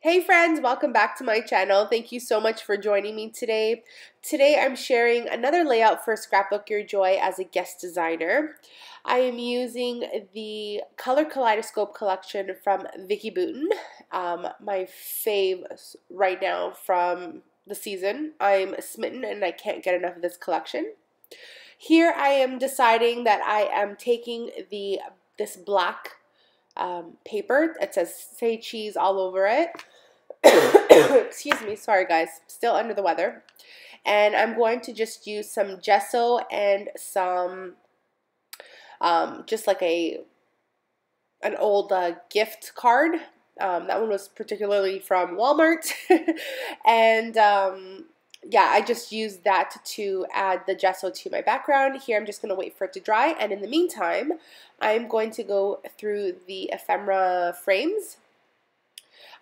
Hey friends, welcome back to my channel. Thank you so much for joining me today. Today I'm sharing another layout for Scrapbook Your Joy as a guest designer. I am using the Color Kaleidoscope collection from Vicky Boutin, my fave right now from the season. I'm smitten and I can't get enough of this collection. Here I am deciding that I am taking this black paper. It says "Say Cheese" all over it. Excuse me, sorry guys, still under the weather. And I'm going to just use some gesso and some, just like an old gift card. That one was particularly from Walmart. And yeah, I just used that to add the gesso to my background. Here I'm just going to wait for it to dry. And in the meantime, I'm going to go through the ephemera frames.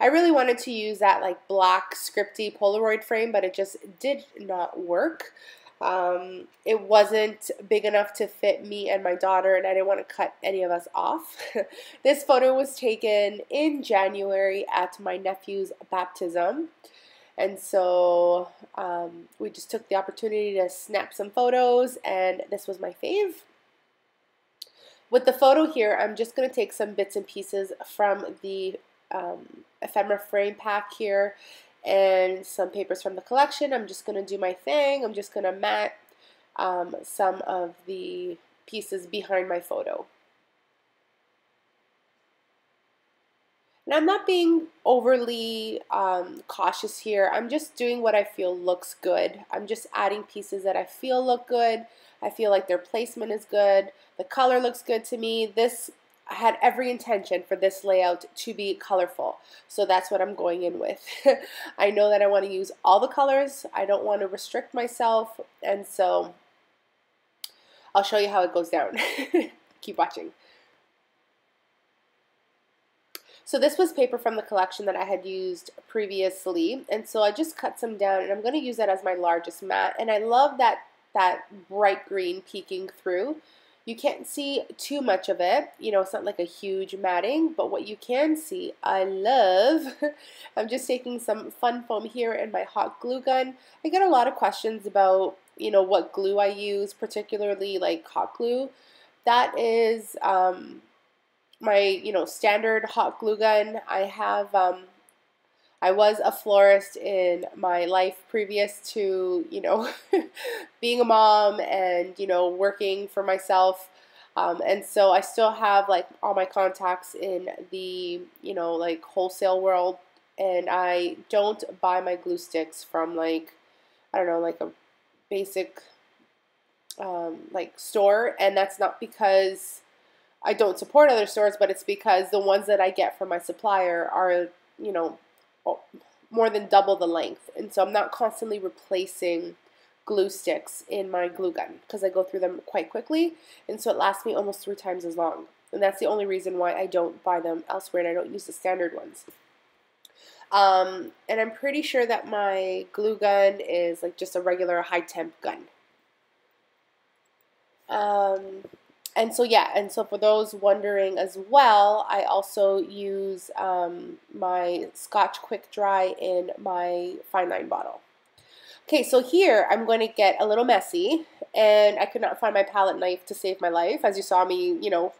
I really wanted to use that like black scripty Polaroid frame, but it just did not work. It wasn't big enough to fit me and my daughter, and I didn't want to cut any of us off. This photo was taken in January at my nephew's baptism. And so we just took the opportunity to snap some photos, and this was my fave. With the photo here, I'm just going to take some bits and pieces from the ephemera frame pack here and some papers from the collection. I'm just going to do my thing. I'm just going to mat some of the pieces behind my photo. And I'm not being overly cautious here. I'm just doing what I feel looks good. I'm just adding pieces that I feel look good. I feel like their placement is good. The color looks good to me. I had every intention for this layout to be colorful, so that's what I'm going in with. I know that I want to use all the colors. I don't want to restrict myself, and so I'll show you how it goes down. Keep watching. So this was paper from the collection that I had used previously, and so I just cut some down, and I'm going to use that as my largest mat. And I love that bright green peeking through. You can't see too much of it, you know, it's not like a huge matting, but what you can see, I love. I'm just taking some fun foam here and my hot glue gun. I get a lot of questions about, you know, what glue I use, particularly like hot glue. That is my, you know, standard hot glue gun. I was a florist in my life previous to, you know, being a mom and, you know, working for myself. And so I still have like all my contacts in the, you know, like wholesale world. And I don't buy my glue sticks from like, I don't know, like a basic like store. And that's not because I don't support other stores, but it's because the ones that I get from my supplier are, you know, more than double the length, and so I'm not constantly replacing glue sticks in my glue gun because I go through them quite quickly, and so it lasts me almost 3 times as long, and that's the only reason why I don't buy them elsewhere and I don't use the standard ones. And I'm pretty sure that my glue gun is like just a regular high temp gun. And so yeah, and so for those wondering as well, I also use my Scotch Quick Dry in my fine line bottle. Okay, so here I'm going to get a little messy, and I could not find my palette knife to save my life, as you saw me, you know,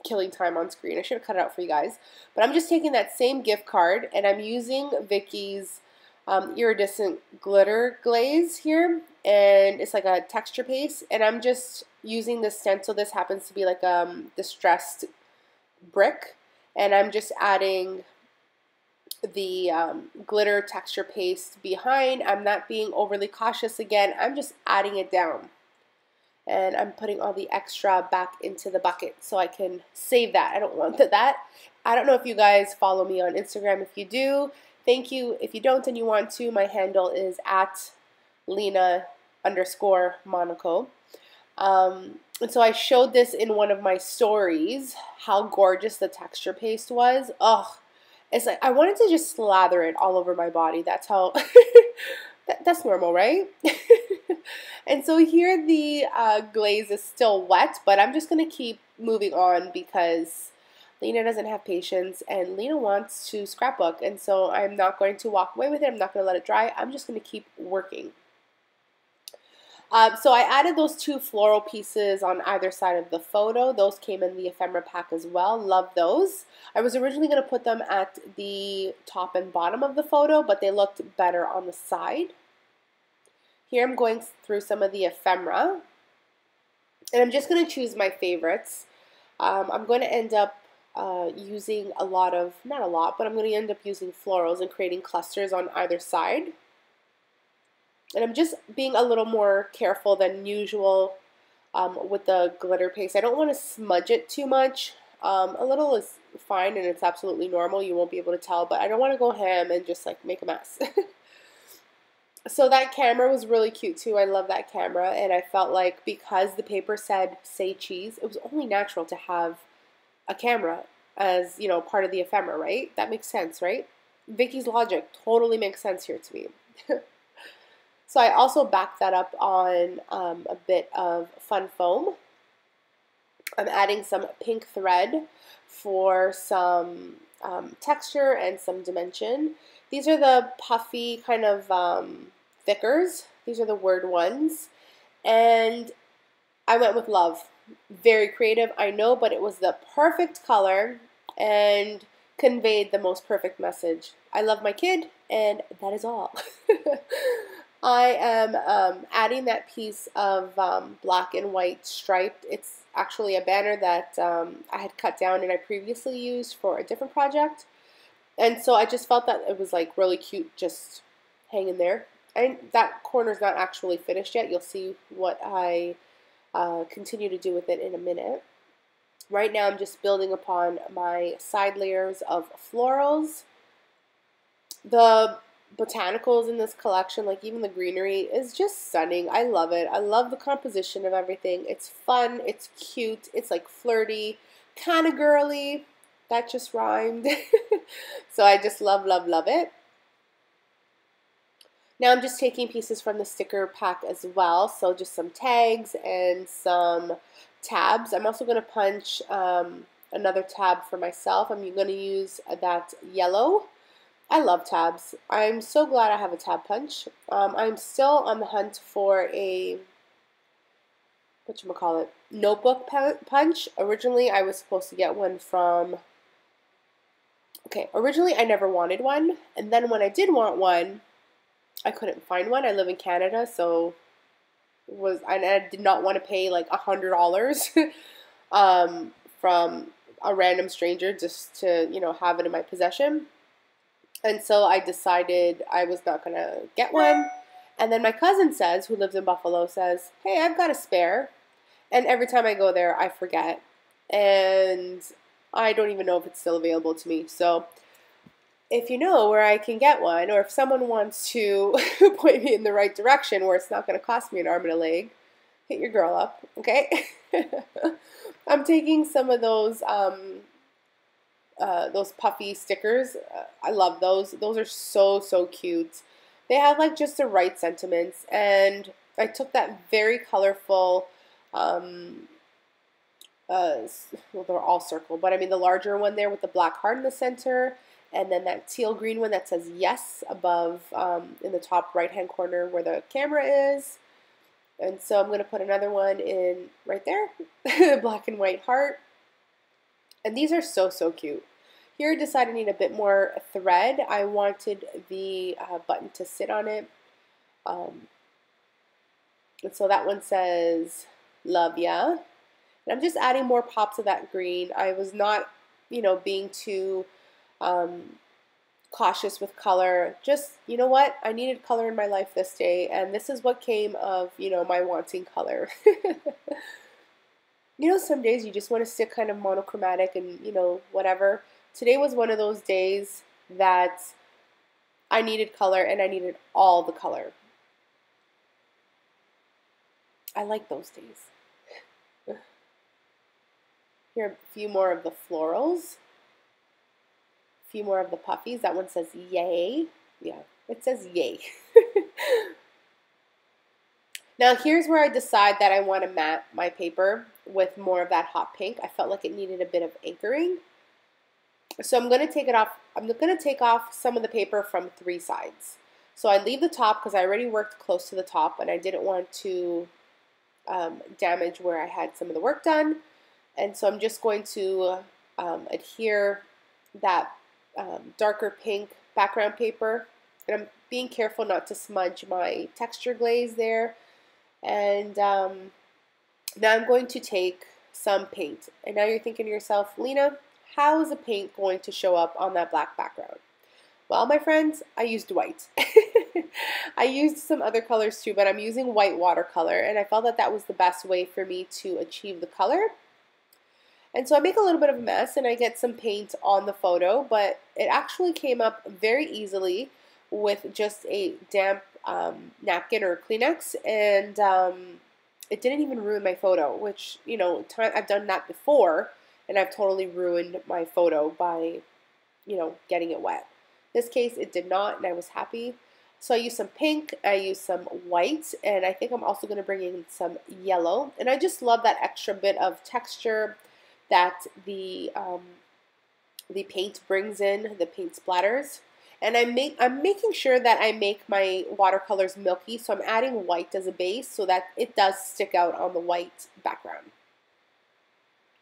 killing time on screen. I should have cut it out for you guys. But I'm just taking that same gift card, and I'm using Vicky's iridescent glitter glaze here, and it's like a texture paste, and I'm just using this stencil. This happens to be like distressed brick, and I'm just adding the glitter texture paste behind. I'm not being overly cautious again. I'm just adding it down, and I'm putting all the extra back into the bucket so I can save that. I don't want that. I don't know if you guys follow me on Instagram. If you do, thank you. If you don't and you want to, my handle is at Lina_Monaco. And so I showed this in one of my stories, how gorgeous the texture paste was. Ugh, it's like I wanted to just slather it all over my body. That's how, that's normal, right? And so here the glaze is still wet, but I'm just going to keep moving on because Lina doesn't have patience, and Lina wants to scrapbook, and so I'm not going to walk away with it. I'm not going to let it dry. I'm just going to keep working. So I added those two floral pieces on either side of the photo. Those came in the ephemera pack as well. Love those. I was originally going to put them at the top and bottom of the photo, but they looked better on the side. Here I'm going through some of the ephemera, and I'm just going to choose my favorites. I'm going to end up using a lot of, not a lot, but I'm going to end up using florals and creating clusters on either side. And I'm just being a little more careful than usual with the glitter paste. I don't want to smudge it too much. A little is fine and it's absolutely normal. You won't be able to tell, but I don't want to go ham and just like make a mess. So that camera was really cute too. I love that camera, and I felt like because the paper said say cheese, it was only natural to have a camera as, you know, part of the ephemera, right? That makes sense, right? Vicky's logic totally makes sense here to me. So I also backed that up on a bit of fun foam. I'm adding some pink thread for some texture and some dimension. These are the puffy kind of thickers. These are the word ones. And I went with love. Very creative, I know, but it was the perfect color and conveyed the most perfect message. I love my kid, and that is all. I am adding that piece of black and white striped. It's actually a banner that I had cut down and I previously used for a different project. And so I just felt that it was like really cute just hanging there. And that corner's not actually finished yet. You'll see what I continue to do with it in a minute. Right now I'm just building upon my side layers of florals. The botanicals in this collection, like even the greenery, is just stunning. I love it. I love the composition of everything. It's fun, it's cute, it's like flirty, kind of girly. That just rhymed. So I just love, love, love it. Now I'm just taking pieces from the sticker pack as well. So just some tags and some tabs. I'm also going to punch another tab for myself. I'm going to use that yellow. I love tabs. I'm so glad I have a tab punch. I'm still on the hunt for a, whatchamacallit, notebook punch. Originally, I was supposed to get one from, originally I never wanted one. And then when I did want one, I couldn't find one. I live in Canada, so I did not want to pay like $100 from a random stranger just to, you know, have it in my possession. And so I decided I was not going to get one. And then my cousin says, who lives in Buffalo, says, hey, I've got a spare. And every time I go there, I forget. And I don't even know if it's still available to me. So if you know where I can get one, or if someone wants to point me in the right direction where it's not going to cost me an arm and a leg, hit your girl up, okay? I'm taking some of those puffy stickers. I love those. Those are so, so cute. They have like just the right sentiments. And I took that very colorful, well, they're all circle, but I mean the larger one there with the black heart in the center, and then that teal green one that says yes above in the top right hand corner where the camera is. And so I'm going to put another one in right there, the black and white heart. And these are so, so cute. Here I decided I need a bit more thread. I wanted the button to sit on it. And so that one says, love ya. And I'm just adding more pops of that green. I was not, you know, being too cautious with color. Just, you know what? I needed color in my life this day. And this is what came of, you know, my wanting color. You know, some days you just want to stick kind of monochromatic and, you know, whatever. Today was one of those days that I needed color and I needed all the color. I like those days. Here are a few more of the florals. A few more of the puffies. That one says yay. Yeah, it says yay. Now here's where I decide that I want to mat my paper with more of that hot pink. I felt like it needed a bit of anchoring. So I'm going to take it off. I'm going to take off some of the paper from 3 sides. So I leave the top because I already worked close to the top and I didn't want to damage where I had some of the work done. And so I'm just going to adhere that darker pink background paper. And I'm being careful not to smudge my texture glaze there. And now I'm going to take some paint. And now you're thinking to yourself, Lena, how is the paint going to show up on that black background? Well, my friends, I used white. I used some other colors too, but I'm using white watercolor, and I felt that that was the best way for me to achieve the color. And so I make a little bit of a mess, and I get some paint on the photo, but it actually came up very easily with just a damp napkin or Kleenex, and it didn't even ruin my photo, which, you know, I've done that before, and I've totally ruined my photo by, you know, getting it wet. In this case, it did not, and I was happy. So I used some pink, I used some white, and I think I'm also going to bring in some yellow. And I just love that extra bit of texture that the paint brings in, the paint splatters. And I'm making sure that I make my watercolors milky, so I'm adding white as a base so that it does stick out on the white background.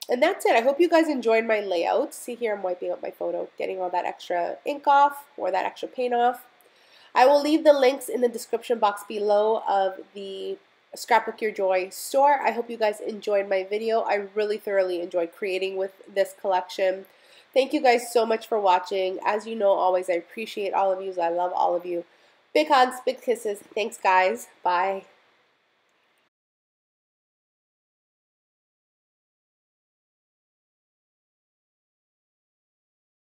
And that's it. I hope you guys enjoyed my layout. See here, I'm wiping up my photo, getting all that extra ink off or that extra paint off. I will leave the links in the description box below of the Scrapbook Your Joy store. I hope you guys enjoyed my video. I really thoroughly enjoyed creating with this collection. Thank you guys so much for watching. As you know, always, I appreciate all of you. I love all of you. Big hugs, big kisses. Thanks, guys. Bye.